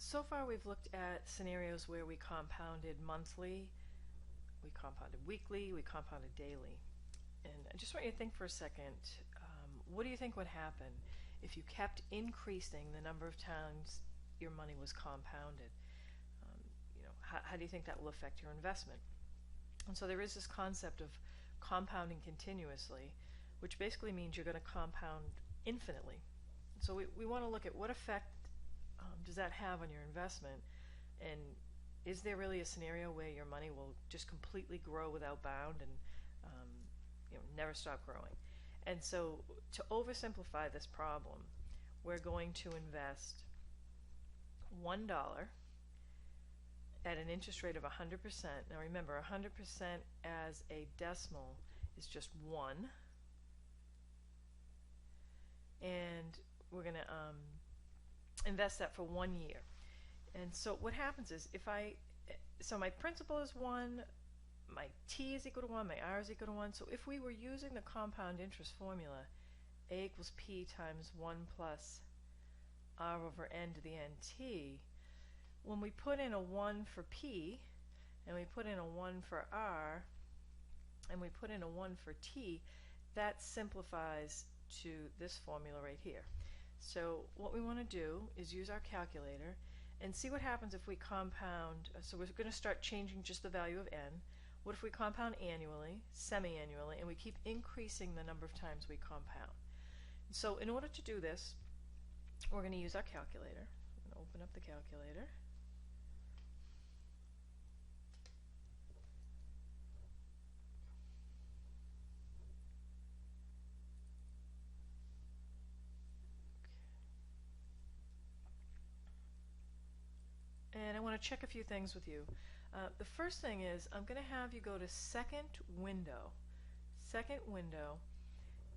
So far we've looked at scenarios where we compounded monthly, we compounded weekly, we compounded daily. And I just want you to think for a second, what do you think would happen if you kept increasing the number of times your money was compounded? How do you think that will affect your investment? And so there is this concept of compounding continuously, which basically means you're going to compound infinitely. So we want to look at what effect does that have on your investment, and is there really a scenario where your money will just completely grow without bound and never stop growing? And so to oversimplify this problem, we're going to invest $1 at an interest rate of 100%. Now remember, 100% as a decimal is just 1. And we're going to invest that for 1 year. And so what happens is, so my principal is 1, my t is equal to 1, my r is equal to 1. So if we were using the compound interest formula, a equals p times 1 plus r over n to the nt, when we put in a 1 for p, and we put in a 1 for r, and we put in a 1 for t, that simplifies to this formula right here. So what we want to do is use our calculator and see what happens if we compound. So we're going to start changing just the value of n. What if we compound annually, semi-annually, and we keep increasing the number of times we compound? So in order to do this, we're going to use our calculator. I'm going to open up the calculator. And I want to check a few things with you. The first thing is I'm going to have you go to second window,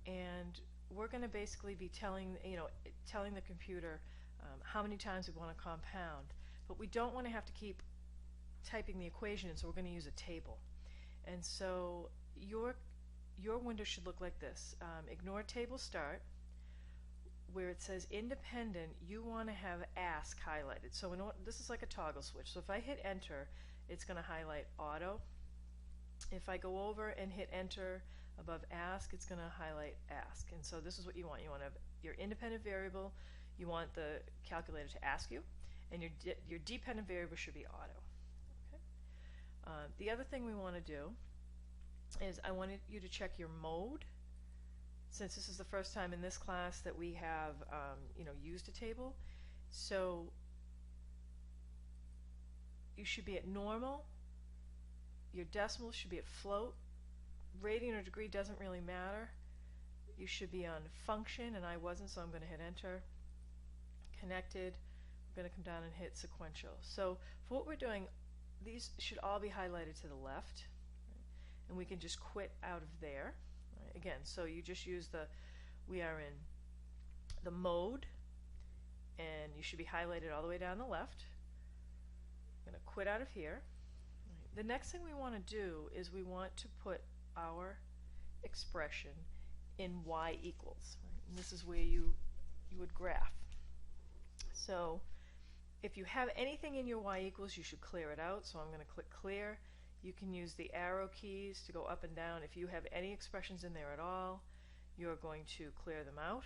and we're going to basically be telling the computer how many times we want to compound, but we don't want to have to keep typing the equation in, so we're going to use a table. And so your window should look like this. Ignore table start. Where it says independent, you want to have ask highlighted. So this is like a toggle switch. So if I hit enter, it's going to highlight auto. If I go over and hit enter above ask, it's going to highlight ask. And so this is what you want. You want to have your independent variable, you want the calculator to ask you, and your dependent variable should be auto. Okay. The other thing we want to do is I wanted you to check your mode. Since this is the first time in this class that we have used a table, so you should be at normal, your decimals should be at float, radian or degree doesn't really matter, you should be on function, and I wasn't, so I'm going to hit enter, connected, we're going to come down and hit sequential. So for what we're doing, these should all be highlighted to the left, right? And we can just quit out of there. Right, again, so you just use we are in the mode, and you should be highlighted all the way down the left. I'm going to quit out of here. Right. The next thing we want to do is we want to put our expression in y equals. Right? And this is where you would graph. So if you have anything in your y equals, you should clear it out. So I'm going to click clear. You can use the arrow keys to go up and down. If you have any expressions in there at all, you're going to clear them out.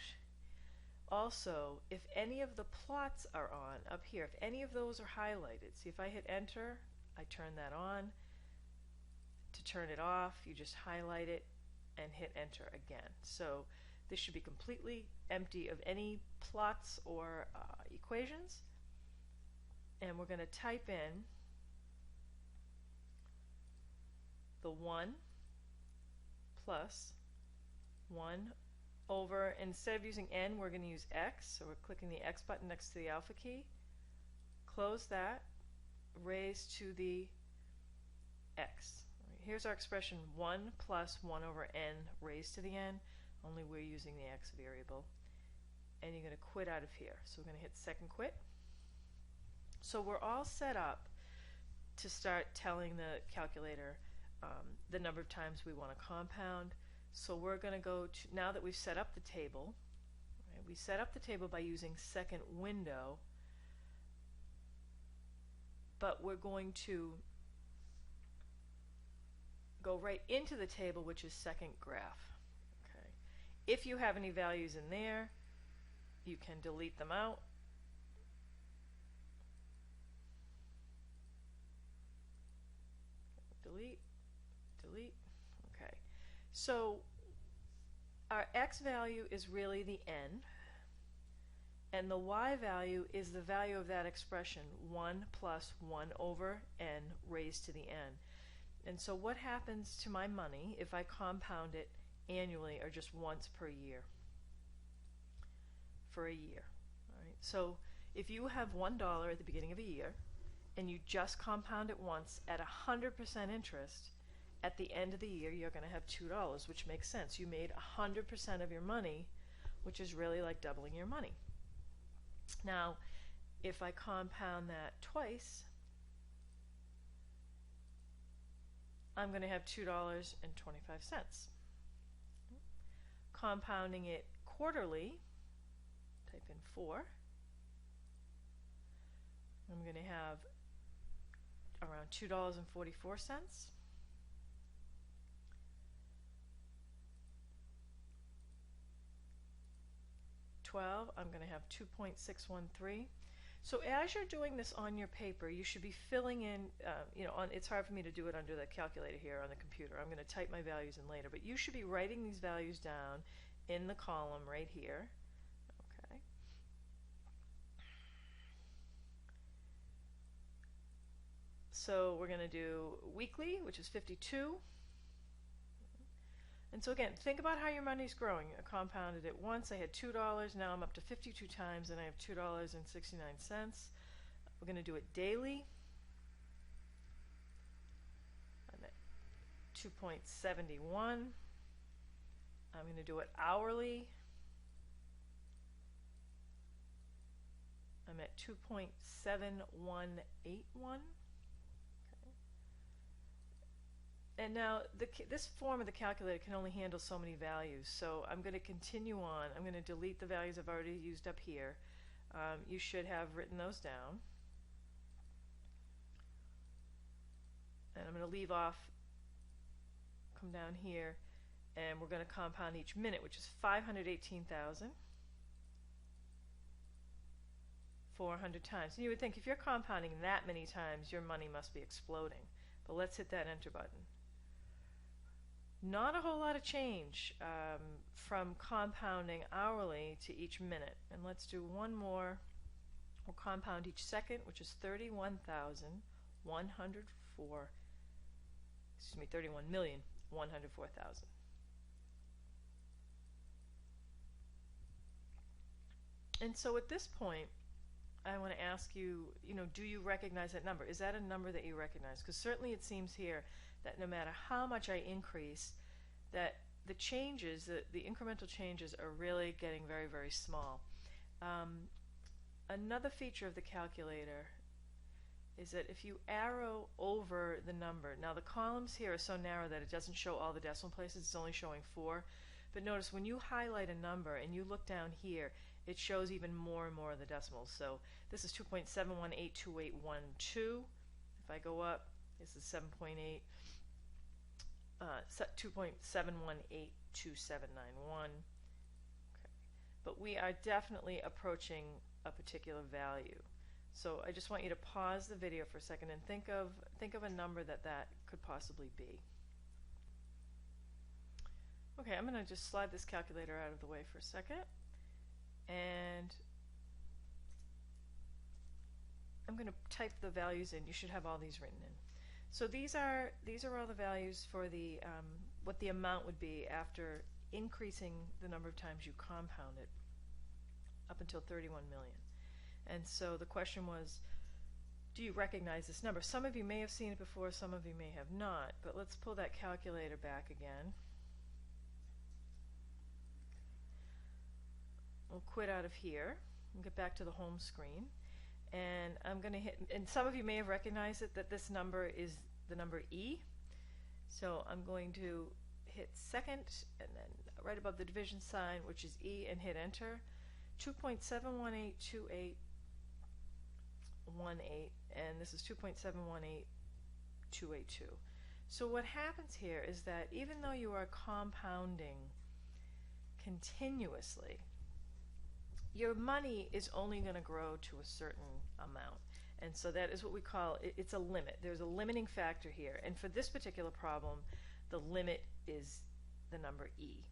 Also, if any of the plots are on up here, if any of those are highlighted, see if I hit enter, I turn that on. To turn it off, you just highlight it and hit enter again. So this should be completely empty of any plots or equations. And we're going to type in the 1 plus 1 over, instead of using n, we're going to use x, so we're clicking the x button next to the alpha key, close that, raise to the x. Right, here's our expression 1 plus 1 over n raised to the n, only we're using the x variable, and you're going to quit out of here. So we're going to hit second quit. So we're all set up to start telling the calculator the number of times we want to compound. So we're going to go to, now that we've set up the table, right, we set up the table by using second window, but we're going to go right into the table, which is second graph. Okay. If you have any values in there, you can delete them out. Delete, delete. Okay. So our x value is really the n, and the y value is the value of that expression, 1 plus 1 over n raised to the n. And so what happens to my money if I compound it annually or just once per year? For a year. All right. So if you have $1 at the beginning of a year and you just compound it once at 100% interest, at the end of the year you're going to have $2, which makes sense. You made 100% of your money, which is really like doubling your money. Now, if I compound that twice, I'm going to have $2.25. Compounding it quarterly, type in 4, I'm going to have around $2.44. 12, I'm going to have 2.613. So as you're doing this on your paper, you should be filling in, it's hard for me to do it under the calculator here on the computer. I'm going to type my values in later, but you should be writing these values down in the column right here. Okay. So we're going to do weekly, which is 52. And so again, think about how your money's growing. I compounded it once, I had $2, now I'm up to 52 times and I have $2.69. We're going to do it daily. I'm at 2.71. I'm going to do it hourly. I'm at 2.7181. And now this form of the calculator can only handle so many values, so I'm going to continue on. I'm going to delete the values I've already used up here. You should have written those down. And I'm going to leave off, come down here, and we're going to compound each minute, which is 518,400 times. And you would think if you're compounding that many times, your money must be exploding. But let's hit that enter button. Not a whole lot of change from compounding hourly to each minute. And let's do one more. We'll compound each second, which is 31,104. Excuse me, 31,104,000. And so at this point, I want to ask you, do you recognize that number? Is that a number that you recognize? Because certainly it seems here that no matter how much I increase, that the changes, the incremental changes are really getting very, very small. Another feature of the calculator is that if you arrow over the number, now the columns here are so narrow that it doesn't show all the decimal places, it's only showing 4. But notice when you highlight a number and you look down here, it shows even more and more of the decimals. So this is 2.71828112. If I go up, this is 2.71827791. Okay. But we are definitely approaching a particular value. So I just want you to pause the video for a second and think of a number that could possibly be. Okay, I'm going to just slide this calculator out of the way for a second. And I'm going to type the values in. You should have all these written in. So these are all the values for the what the amount would be after increasing the number of times you compound it up until 31 million. And so the question was, do you recognize this number? Some of you may have seen it before, some of you may have not, but let's pull that calculator back again. We'll quit out of here and get back to the home screen. And I'm going to hit, and some of you may have recognized it, that this number is the number E. So I'm going to hit second and then right above the division sign, which is E, and hit enter. 2.71828 and this is 2.718,282. So what happens here is that even though you are compounding continuously, your money is only going to grow to a certain amount. And so that is what we call, it's a limit. There's a limiting factor here. And for this particular problem, the limit is the number E.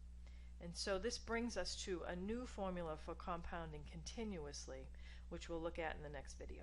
And so this brings us to a new formula for compounding continuously, which we'll look at in the next video.